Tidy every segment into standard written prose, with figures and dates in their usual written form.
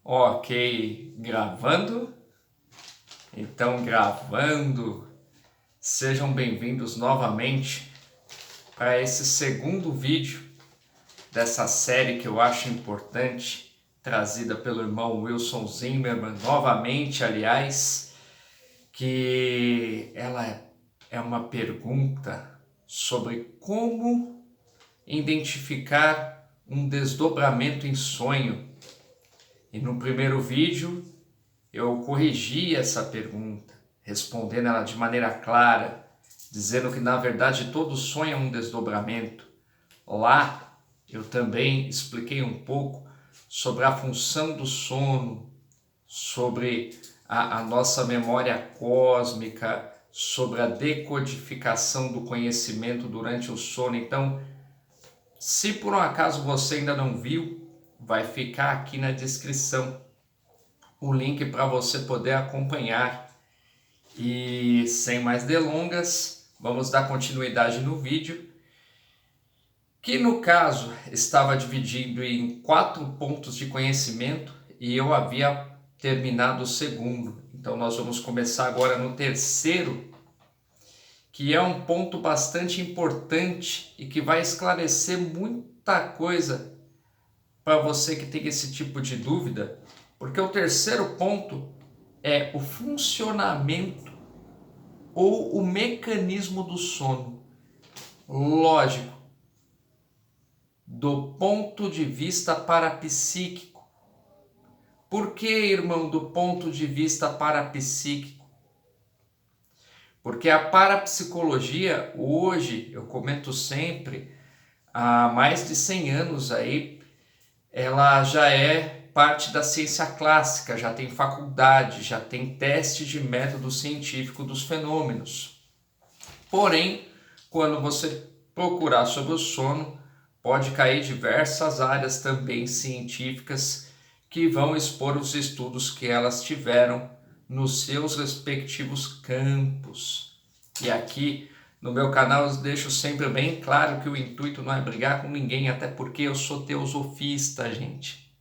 Ok, gravando? Então, gravando. Sejam bem-vindos novamente para esse segundo vídeo dessa série que eu acho importante, trazida pelo irmão Wilson Zimmermann, novamente, aliás, que ela é uma pergunta sobre como identificar um desdobramento em sonho. E no primeiro vídeo eu corrigi essa pergunta, respondendo ela de maneira clara, dizendo que na verdade todo sonho é um desdobramento. Lá eu também expliquei um pouco sobre a função do sono, sobre a nossa memória cósmica, sobre a decodificação do conhecimento durante o sono. Então, se por um acaso você ainda não viu, vai ficar aqui na descrição o link para você poder acompanhar. E sem mais delongas, vamos dar continuidade no vídeo, que no caso estava dividido em 4 pontos de conhecimento e eu havia terminado o segundo. Então nós vamos começar agora no terceiro, que é um ponto bastante importante e que vai esclarecer muita coisa para você que tem esse tipo de dúvida, porque o terceiro ponto é o funcionamento ou o mecanismo do sono. Lógico, do ponto de vista parapsíquico. Por que, irmão, do ponto de vista parapsíquico? Porque a parapsicologia, hoje, eu comento sempre, há mais de 100 anos aí, ela já é parte da ciência clássica, já tem faculdade, já tem teste de método científico dos fenômenos. Porém, quando você procurar sobre o sono, pode cair diversas áreas também científicas que vão expor os estudos que elas tiveram nos seus respectivos campos. E aqui no meu canal eu deixo sempre bem claro que o intuito não é brigar com ninguém, até porque eu sou teosofista, gente.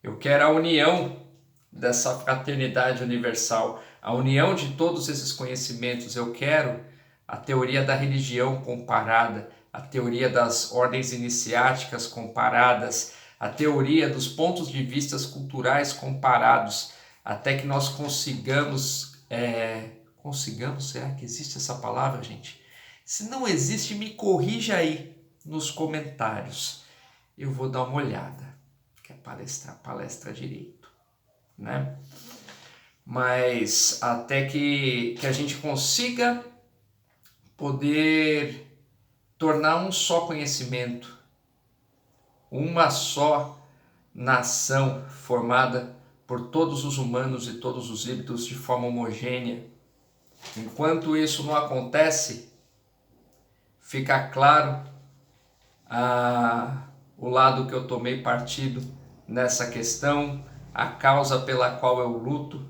Eu quero a união dessa fraternidade universal, a união de todos esses conhecimentos. Eu quero a teoria da religião comparada, a teoria das ordens iniciáticas comparadas, a teoria dos pontos de vista culturais comparados, até que nós consigamos, será que existe essa palavra, gente? Se não existe, me corrija aí nos comentários. Eu vou dar uma olhada, que é palestra direito, né? Mas até que a gente consiga poder tornar um só conhecimento, uma só nação formada por todos os humanos e todos os híbridos de forma homogênea. Enquanto isso não acontece, fica claro o lado que eu tomei partido nessa questão, a causa pela qual eu luto,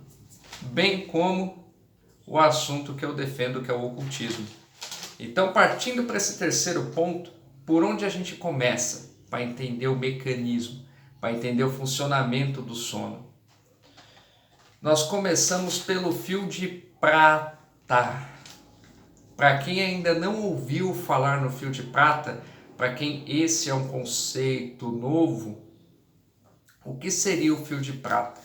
bem como o assunto que eu defendo, que é o ocultismo. Então, partindo para esse terceiro ponto, por onde a gente começa para entender o mecanismo, para entender o funcionamento do sono? Nós começamos pelo fio de prata. Para quem ainda não ouviu falar no fio de prata, para quem esse é um conceito novo, o que seria o fio de prata?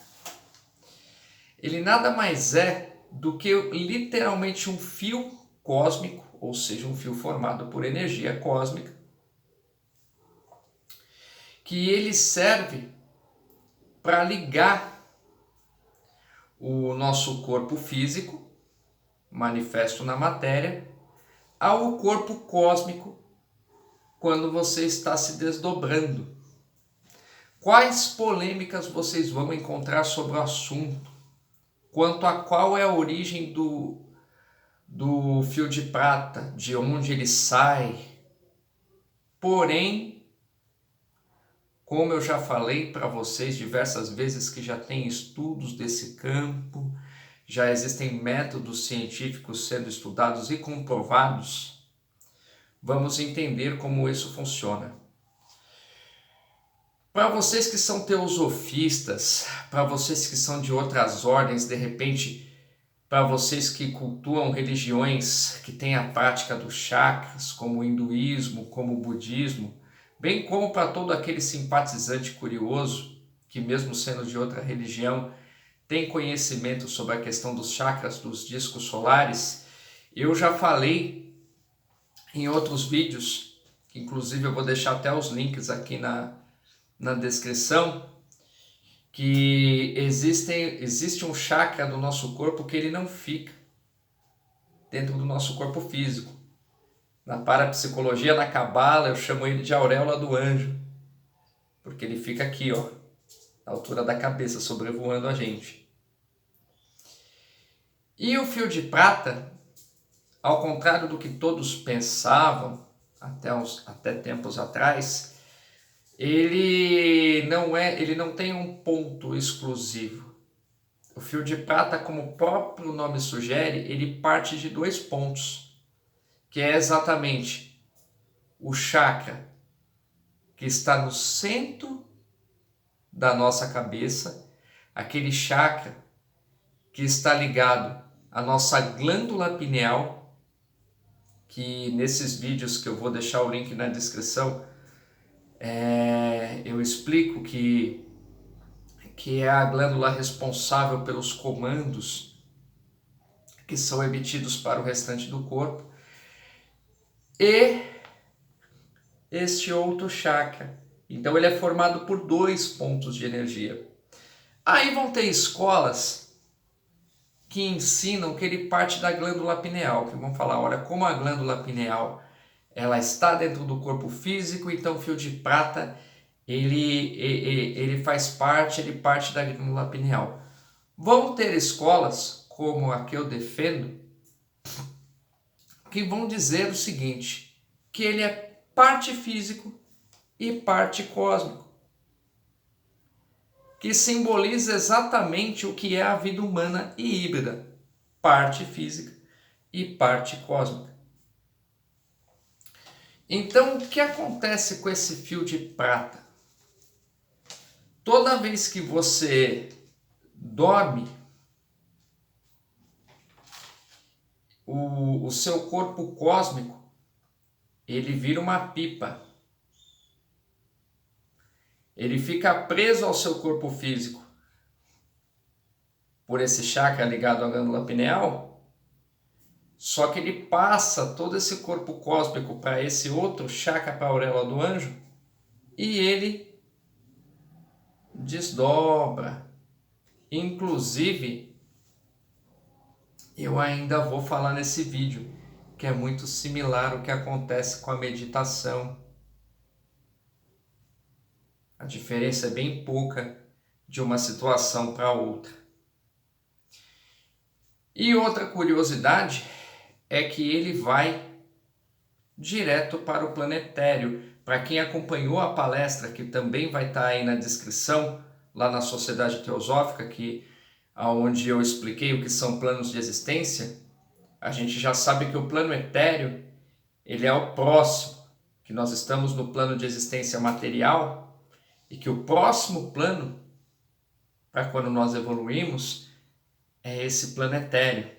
Ele nada mais é do que literalmente um fio cósmico, ou seja, um fio formado por energia cósmica, que ele serve para ligar o nosso corpo físico, manifesto na matéria, ao corpo cósmico quando você está se desdobrando. Quais polêmicas vocês vão encontrar sobre o assunto? Quanto a qual é a origem do fio de prata, de onde ele sai. Porém, como eu já falei para vocês diversas vezes que já tem estudos desse campo, já existem métodos científicos sendo estudados e comprovados, vamos entender como isso funciona. Para vocês que são teosofistas, para vocês que são de outras ordens, de repente, para vocês que cultuam religiões que têm a prática dos chakras, como o hinduísmo, como o budismo, bem como para todo aquele simpatizante curioso, que mesmo sendo de outra religião, tem conhecimento sobre a questão dos chakras, dos discos solares, eu já falei em outros vídeos, que inclusive eu vou deixar até os links aqui na descrição, que existe um chakra do nosso corpo que ele não fica dentro do nosso corpo físico. Na parapsicologia, na cabala, eu chamo ele de auréola do anjo, porque ele fica aqui, ó, na altura da cabeça, sobrevoando a gente. E o fio de prata, ao contrário do que todos pensavam até tempos atrás, ele não tem um ponto exclusivo. O fio de prata, como o próprio nome sugere, ele parte de 2 pontos, que é exatamente o chakra que está no centro da nossa cabeça, aquele chakra que está ligado à nossa glândula pineal, que nesses vídeos que eu vou deixar o link na descrição, eu explico que é a glândula responsável pelos comandos que são emitidos para o restante do corpo, e este outro chakra. Então ele é formado por 2 pontos de energia. Aí vão ter escolas que ensinam que ele parte da glândula pineal, que vão falar, olha, como a glândula pineal ela está dentro do corpo físico, então o fio de prata ele faz parte, ele parte da glândula pineal. Vão ter escolas, como a que eu defendo, que vão dizer o seguinte, que ele é parte físico e parte cósmico, que simboliza exatamente o que é a vida humana e híbrida, parte física e parte cósmica. Então, o que acontece com esse fio de prata? Toda vez que você dorme, o seu corpo cósmico, ele vira uma pipa. Ele fica preso ao seu corpo físico por esse chakra ligado à glândula pineal, só que ele passa todo esse corpo cósmico para esse outro chakra, para a auréola do anjo, e ele desdobra. Inclusive, eu ainda vou falar nesse vídeo que é muito similar ao que acontece com a meditação. A diferença é bem pouca de uma situação para outra. E outra curiosidade é que ele vai direto para o planetério. Para quem acompanhou a palestra, que também vai estar aí na descrição, lá na Sociedade Teosófica, onde eu expliquei o que são planos de existência, a gente já sabe que o plano etéreo, ele é o próximo, que nós estamos no plano de existência material, e que o próximo plano, para quando nós evoluímos, é esse plano etéreo.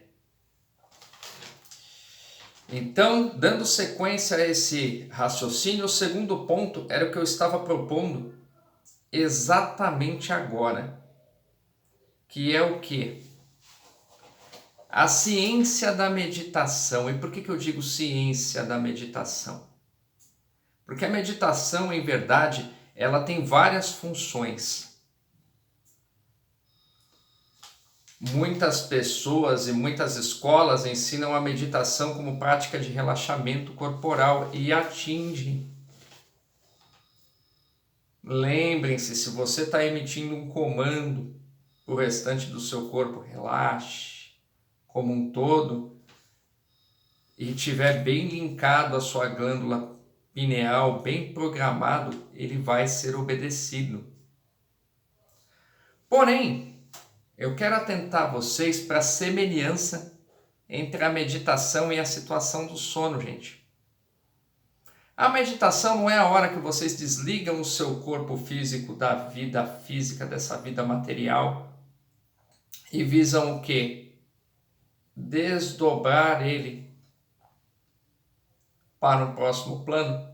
Então, dando sequência a esse raciocínio, o segundo ponto era o que eu estava propondo exatamente agora, que é o quê? A ciência da meditação. E por que eu digo ciência da meditação? Porque a meditação, em verdade, ela tem várias funções. Muitas pessoas e muitas escolas ensinam a meditação como prática de relaxamento corporal e atingem. Lembrem-se, se você está emitindo um comando para o restante do seu corpo, relaxe como um todo, e estiver bem linkado à sua glândula pineal, bem programado, ele vai ser obedecido. Porém, eu quero atentar vocês para a semelhança entre a meditação e a situação do sono, gente. A meditação não é a hora que vocês desligam o seu corpo físico da vida física, dessa vida material, e visam o quê? Desdobrar ele para o próximo plano.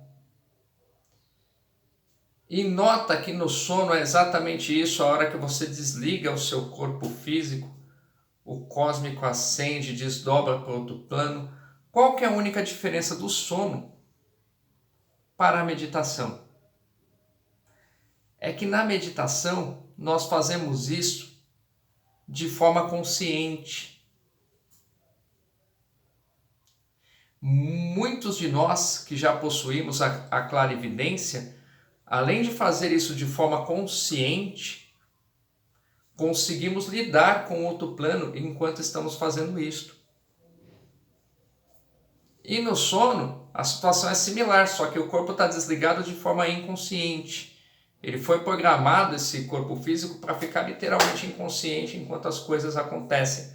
E nota que no sono é exatamente isso, a hora que você desliga o seu corpo físico, o cósmico ascende, desdobra para outro plano. Qual que é a única diferença do sono para a meditação? É que na meditação nós fazemos isso de forma consciente. Muitos de nós que já possuímos a clarividência, além de fazer isso de forma consciente, conseguimos lidar com outro plano enquanto estamos fazendo isso. E no sono, a situação é similar, só que o corpo está desligado de forma inconsciente. Ele foi programado, esse corpo físico, para ficar literalmente inconsciente enquanto as coisas acontecem.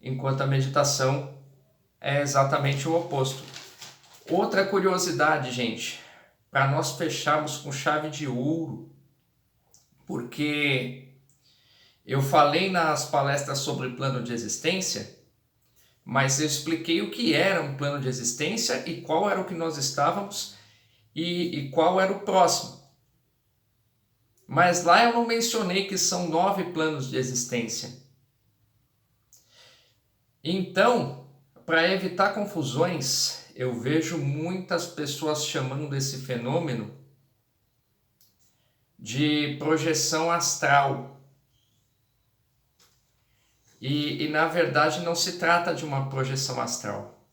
Enquanto a meditação é exatamente o oposto. Outra curiosidade, gente, para nós fecharmos com chave de ouro, porque eu falei nas palestras sobre plano de existência, mas eu expliquei o que era um plano de existência e qual era o que nós estávamos e qual era o próximo. Mas lá eu não mencionei que são 9 planos de existência. Então, para evitar confusões, eu vejo muitas pessoas chamando esse fenômeno de projeção astral. E na verdade não se trata de uma projeção astral.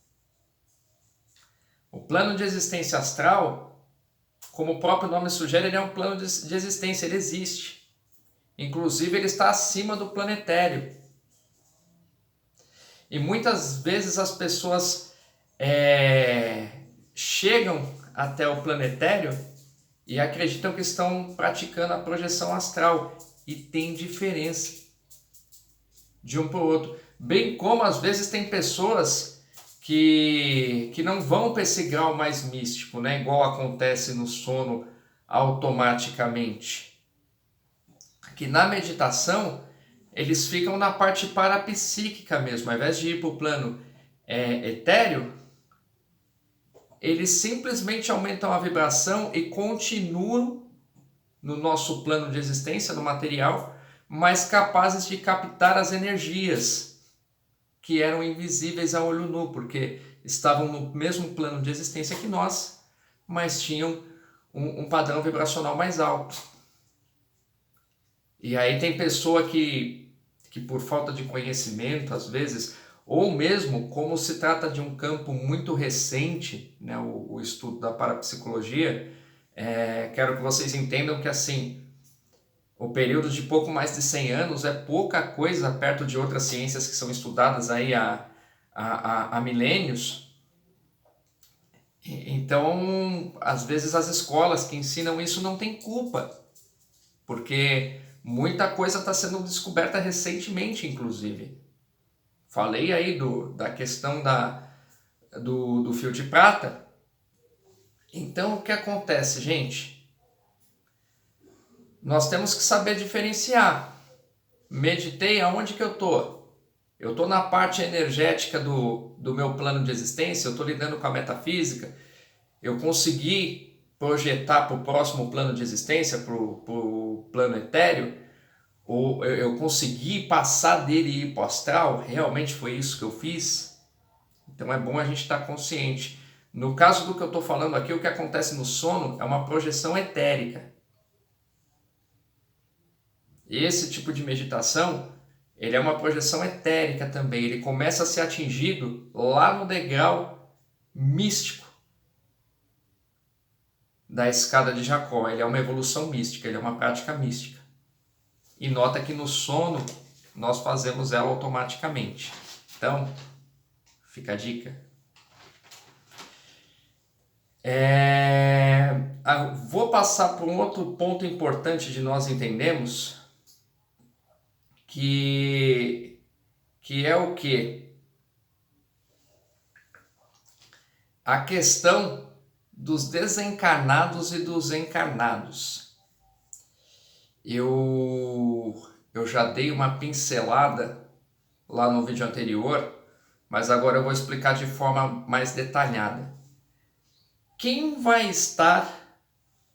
O plano de existência astral, como o próprio nome sugere, ele é um plano de existência, ele existe. Inclusive ele está acima do planetário. E muitas vezes as pessoas chegam até o planetário e acreditam que estão praticando a projeção astral. E tem diferença de um para o outro. Bem como às vezes tem pessoas que não vão para esse grau mais místico, né? Igual acontece no sono automaticamente. Que na meditação eles ficam na parte parapsíquica mesmo. Ao invés de ir para o plano etéreo, eles simplesmente aumentam a vibração e continuam no nosso plano de existência, no material, mas capazes de captar as energias que eram invisíveis a olho nu, porque estavam no mesmo plano de existência que nós, mas tinham um padrão vibracional mais alto. E aí tem pessoa que por falta de conhecimento, às vezes, ou mesmo como se trata de um campo muito recente, né, o estudo da parapsicologia, quero que vocês entendam que assim, o período de pouco mais de 100 anos é pouca coisa perto de outras ciências que são estudadas aí há milênios. Então, às vezes as escolas que ensinam isso não têm culpa, porque muita coisa está sendo descoberta recentemente, inclusive. Falei aí da questão do fio de prata. Então, o que acontece, gente? Nós temos que saber diferenciar. Meditei, aonde que eu estou? Eu estou na parte energética do meu plano de existência, eu estou lidando com a metafísica, eu consegui projetar para o próximo plano de existência, para o plano etéreo, ou eu consegui passar dele e ir para o astral, realmente foi isso que eu fiz? Então é bom a gente estar consciente. No caso do que eu estou falando aqui, o que acontece no sono é uma projeção etérica. Esse tipo de meditação, ele é uma projeção etérica também, ele começa a ser atingido lá no degrau místico da escada de Jacó. Ele é uma evolução mística, ele é uma prática mística. E nota que no sono nós fazemos ela automaticamente. Então, fica a dica. Vou passar para um outro ponto importante de nós entendermos, que é o quê? A questão dos desencarnados e dos encarnados. Eu já dei uma pincelada lá no vídeo anterior, mas agora eu vou explicar de forma mais detalhada. Quem vai estar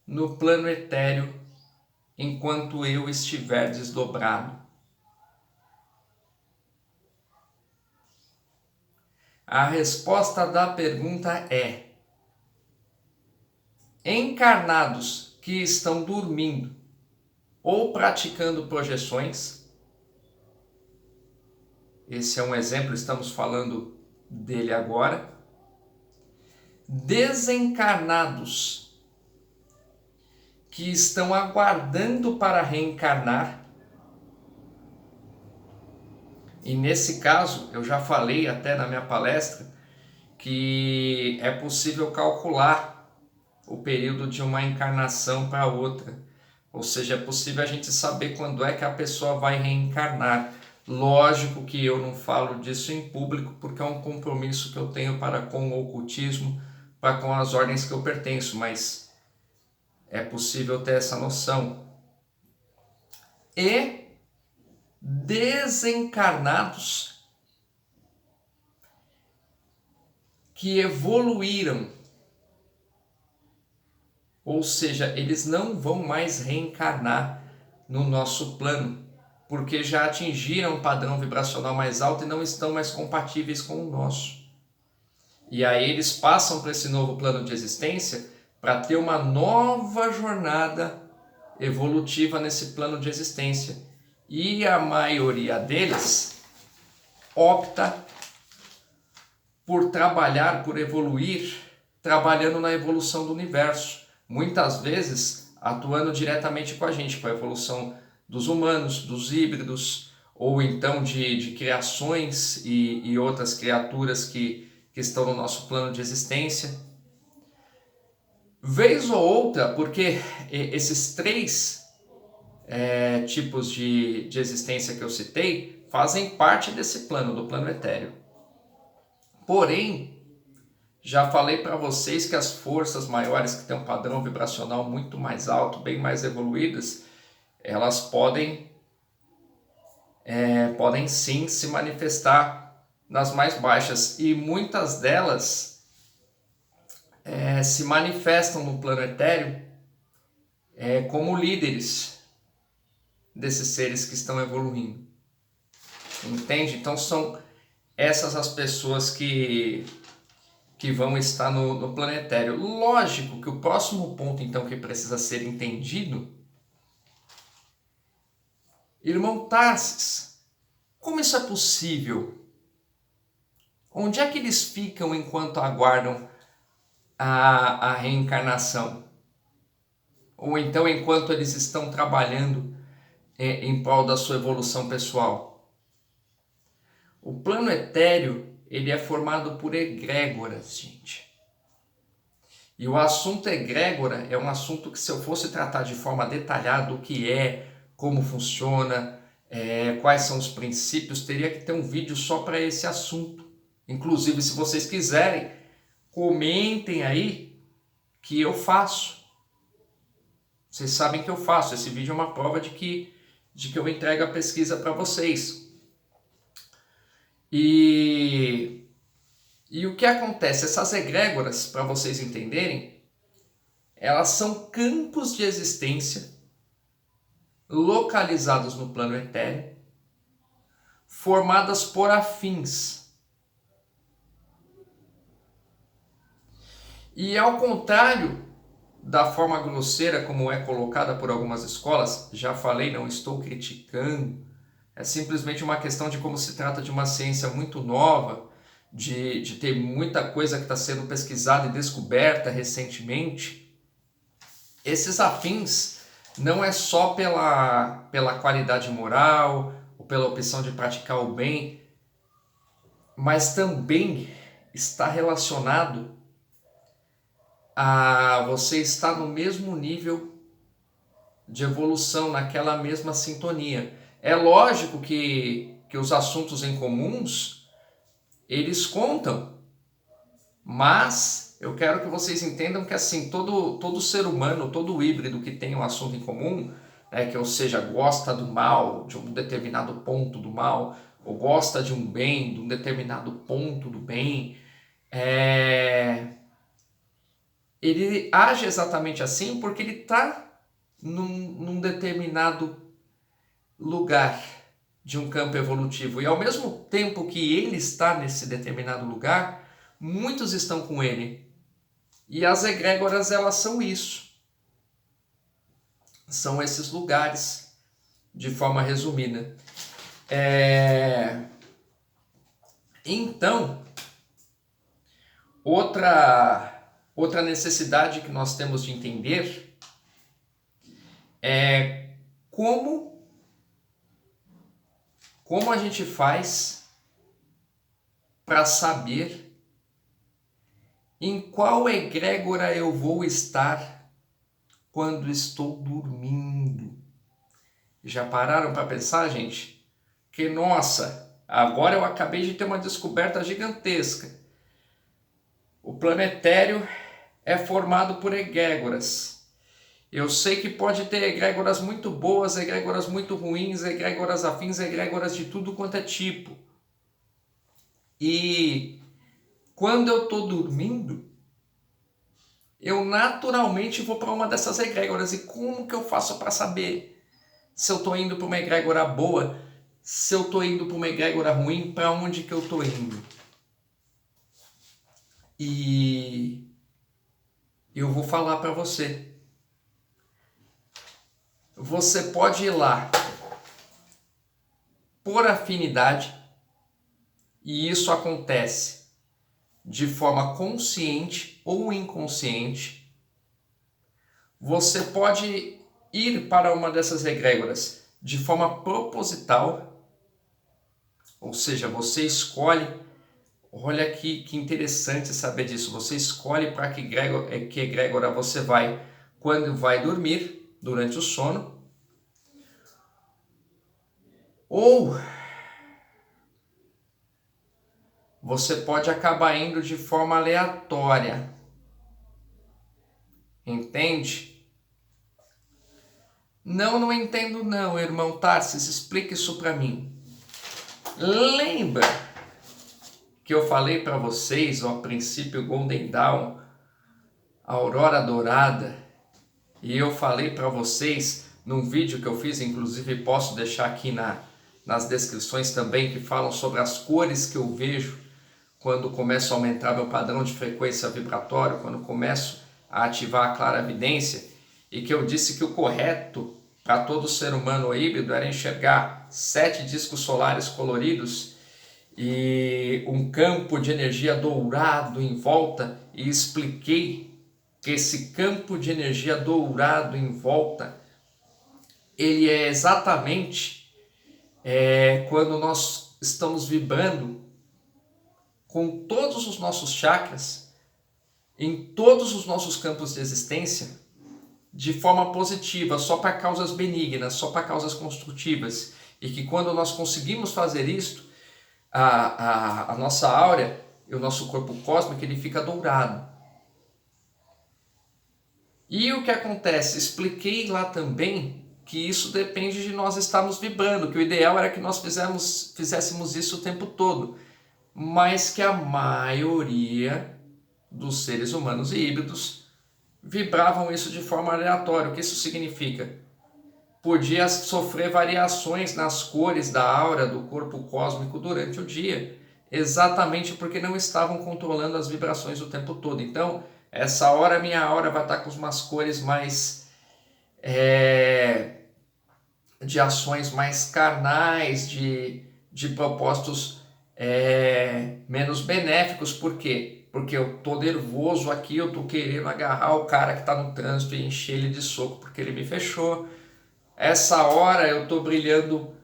no plano etéreo enquanto eu estiver desdobrado? A resposta da pergunta é: encarnados que estão dormindo ou praticando projeções. Esse é um exemplo, estamos falando dele agora. Desencarnados que estão aguardando para reencarnar. E nesse caso, eu já falei até na minha palestra que é possível calcular o período de uma encarnação para outra. Ou seja, é possível a gente saber quando é que a pessoa vai reencarnar. Lógico que eu não falo disso em público, porque é um compromisso que eu tenho para com o ocultismo, para com as ordens que eu pertenço, mas é possível ter essa noção. E desencarnados que evoluíram, ou seja, eles não vão mais reencarnar no nosso plano, porque já atingiram um padrão vibracional mais alto e não estão mais compatíveis com o nosso. E aí eles passam para esse novo plano de existência para ter uma nova jornada evolutiva nesse plano de existência. E a maioria deles opta por trabalhar, por evoluir, trabalhando na evolução do universo. Muitas vezes atuando diretamente com a gente, com a evolução dos humanos, dos híbridos, ou então de criações e outras criaturas que estão no nosso plano de existência. Vez ou outra, porque esses três tipos de existência que eu citei fazem parte desse plano, do plano etéreo. Porém, já falei para vocês que as forças maiores que têm um padrão vibracional muito mais alto, bem mais evoluídas, elas podem sim se manifestar nas mais baixas, e muitas delas se manifestam no plano etéreo como líderes desses seres que estão evoluindo. Entende? Então são essas as pessoas que vão estar no planetário. Lógico que o próximo ponto, então, que precisa ser entendido, irmão Tarsis, como isso é possível? Onde é que eles ficam enquanto aguardam a reencarnação? Ou então enquanto eles estão trabalhando em prol da sua evolução pessoal? O plano etéreo, ele é formado por egrégoras, gente. E o assunto egrégora é um assunto que, se eu fosse tratar de forma detalhada o que é, como funciona, quais são os princípios, teria que ter um vídeo só para esse assunto. Inclusive, se vocês quiserem, comentem aí que eu faço. Vocês sabem que eu faço. Esse vídeo é uma prova de que eu entrego a pesquisa para vocês. E o que acontece? Essas egrégoras, para vocês entenderem, elas são campos de existência localizados no plano etéreo, formadas por afins. E ao contrário da forma grosseira como é colocada por algumas escolas, já falei, não estou criticando, é simplesmente uma questão de como se trata de uma ciência muito nova, de ter muita coisa que está sendo pesquisada e descoberta recentemente. Esses afins não é só pela qualidade moral ou pela opção de praticar o bem, mas também está relacionado a você estar no mesmo nível de evolução, naquela mesma sintonia. É lógico que os assuntos em comuns, eles contam, mas Eu quero que vocês entendam que assim, todo ser humano, todo híbrido que tem um assunto em comum, né, que ou seja, gosta do mal, de um determinado ponto do mal, ou gosta de um bem, de um determinado ponto do bem, ele age exatamente assim porque ele está num determinado lugar de um campo evolutivo. E ao mesmo tempo que ele está nesse determinado lugar, muitos estão com ele. E as egrégoras, elas são isso. São esses lugares, de forma resumida. Então, outra necessidade que nós temos de entender é como a gente faz para saber em qual egrégora eu vou estar quando estou dormindo. Já pararam para pensar, gente? Que, nossa, agora eu acabei de ter uma descoberta gigantesca. O planetério é formado por egrégoras. Eu sei que pode ter egrégoras muito boas, egrégoras muito ruins, egrégoras afins, egrégoras de tudo quanto é tipo. E quando eu estou dormindo, eu naturalmente vou para uma dessas egrégoras. E como que eu faço para saber se eu estou indo para uma egrégora boa, se eu estou indo para uma egrégora ruim, para onde que eu estou indo? E eu vou falar para você. Você pode ir lá por afinidade, e isso acontece de forma consciente ou inconsciente. Você pode ir para uma dessas egrégoras de forma proposital, ou seja, você escolhe. Olha que interessante saber disso. Você escolhe para que egrégora você vai quando vai dormir, durante o sono. Ou você pode acabar indo de forma aleatória. Entende? Não entendo não, irmão Tarsis. Explica isso para mim. Lembra que eu falei para vocês, a princípio, Golden Dawn, Aurora Dourada, e eu falei para vocês num vídeo que eu fiz, inclusive posso deixar aqui nas descrições também, que falam sobre as cores que eu vejo quando começo a aumentar meu padrão de frequência vibratório, quando começo a ativar a clarividência, e que eu disse que o correto para todo ser humano híbrido era enxergar 7 discos solares coloridos e um campo de energia dourado em volta, e expliquei que esse campo de energia dourado em volta, ele é exatamente quando nós estamos vibrando com todos os nossos chakras, em todos os nossos campos de existência, de forma positiva, só para causas benignas, só para causas construtivas. E que quando nós conseguimos fazer isto, a nossa áurea e o nosso corpo cósmico, ele fica dourado. E o que acontece? Expliquei lá também que isso depende de nós estarmos vibrando, que o ideal era que nós fizéssemos isso o tempo todo, mas que a maioria dos seres humanos e híbridos vibravam isso de forma aleatória. O que isso significa? Podia sofrer variações nas cores da aura do corpo cósmico durante o dia, exatamente porque não estavam controlando as vibrações o tempo todo. Então, essa hora, minha aura vai estar com umas cores mais de ações mais carnais, de propósitos menos benéficos. Por quê? Porque eu tô nervoso aqui, eu tô querendo agarrar o cara que tá no trânsito e encher ele de soco porque ele me fechou. Essa hora eu tô brilhando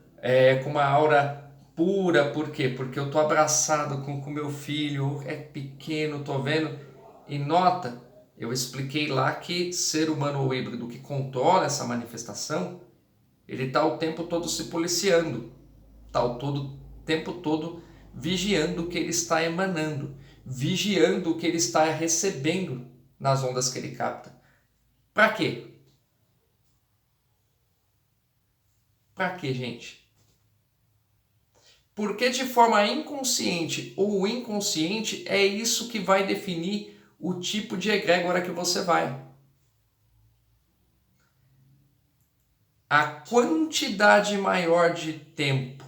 com uma aura pura. Por quê? Porque eu tô abraçado com meu filho, é pequeno, tô vendo. E nota, eu expliquei lá que ser humano ou híbrido que controla essa manifestação, ele está o tempo todo se policiando, está o tempo todo vigiando o que ele está emanando, vigiando o que ele está recebendo nas ondas que ele capta. Para quê? Para quê, gente? Porque de forma inconsciente ou inconsciente é isso que vai definir o tipo de egrégora que você vai. A quantidade maior de tempo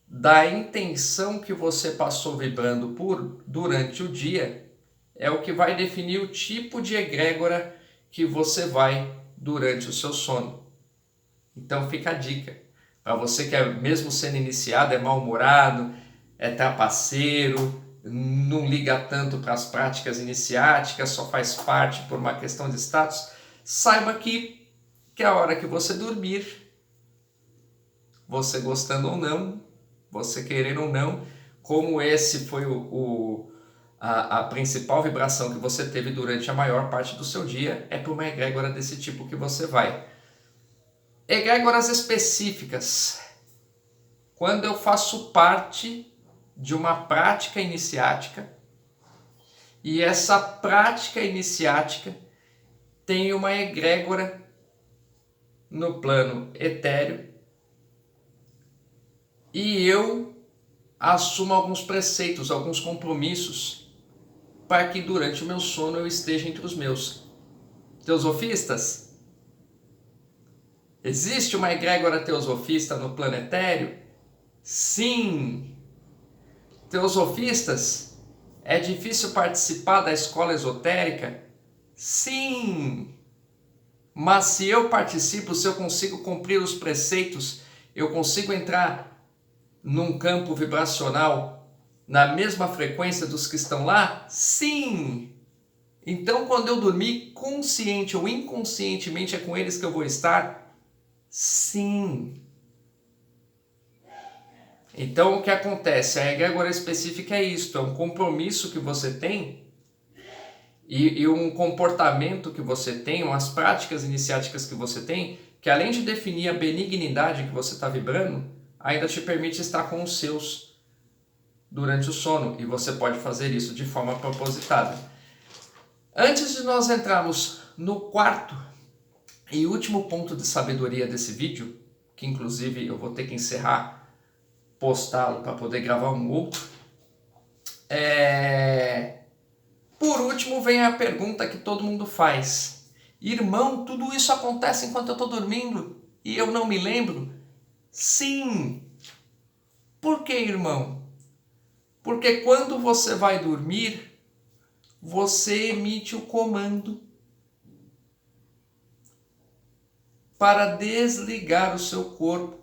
da intenção que você passou vibrando durante o dia é o que vai definir o tipo de egrégora que você vai durante o seu sono. Então fica a dica. Para você que é, mesmo sendo iniciado, é mal-humorado, é trapaceiro, não liga tanto para as práticas iniciáticas, só faz parte por uma questão de status, saiba que a hora que você dormir, você gostando ou não, você querendo ou não, como esse foi a principal vibração que você teve durante a maior parte do seu dia, é para uma egrégora desse tipo que você vai. Egrégoras específicas. Quando eu faço parte de uma prática iniciática e essa prática iniciática tem uma egrégora no plano etéreo e eu assumo alguns preceitos, alguns compromissos para que durante o meu sono eu esteja entre os meus. Teosofistas? Existe uma egrégora teosofista no plano etéreo? Sim! Teosofistas? É difícil participar da escola esotérica? Sim! Mas se eu participo, se eu consigo cumprir os preceitos, eu consigo entrar num campo vibracional na mesma frequência dos que estão lá? Sim! Então, quando eu dormir, consciente ou inconscientemente, é com eles que eu vou estar? Sim! Então, o que acontece? A egrégora específica é isto, é um compromisso que você tem e um comportamento que você tem, umas práticas iniciáticas que você tem, que além de definir a benignidade que você está vibrando, ainda te permite estar com os seus durante o sono, e você pode fazer isso de forma propositada. Antes de nós entrarmos no quarto e último ponto de sabedoria desse vídeo, que inclusive eu vou ter que encerrar, postá-lo para poder gravar um outro, por último vem a pergunta que todo mundo faz. Irmão, tudo isso acontece enquanto eu estou dormindo e eu não me lembro? Sim! Por que, irmão? Porque quando você vai dormir, você emite o comando para desligar o seu corpo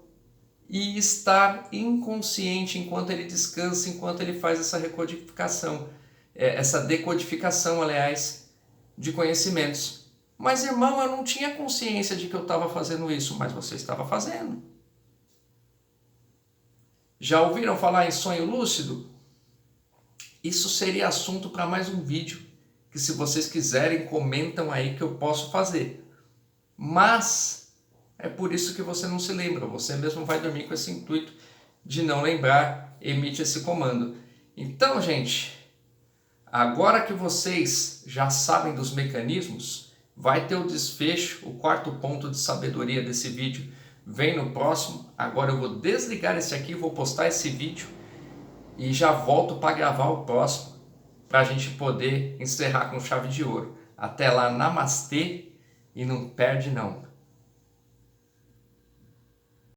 e estar inconsciente enquanto ele descansa, enquanto ele faz essa recodificação, essa decodificação, aliás, de conhecimentos. Mas, irmão, eu não tinha consciência de que eu estava fazendo isso, mas você estava fazendo. Já ouviram falar em sonho lúcido? Isso seria assunto para mais um vídeo, que se vocês quiserem, comentam aí que eu posso fazer. Mas é por isso que você não se lembra, você mesmo vai dormir com esse intuito de não lembrar, emite esse comando. Então, gente, agora que vocês já sabem dos mecanismos, vai ter o desfecho, o quarto ponto de sabedoria desse vídeo vem no próximo. Agora eu vou desligar esse aqui, vou postar esse vídeo e já volto para gravar o próximo, para a gente poder encerrar com chave de ouro. Até lá, namastê, e não perde não.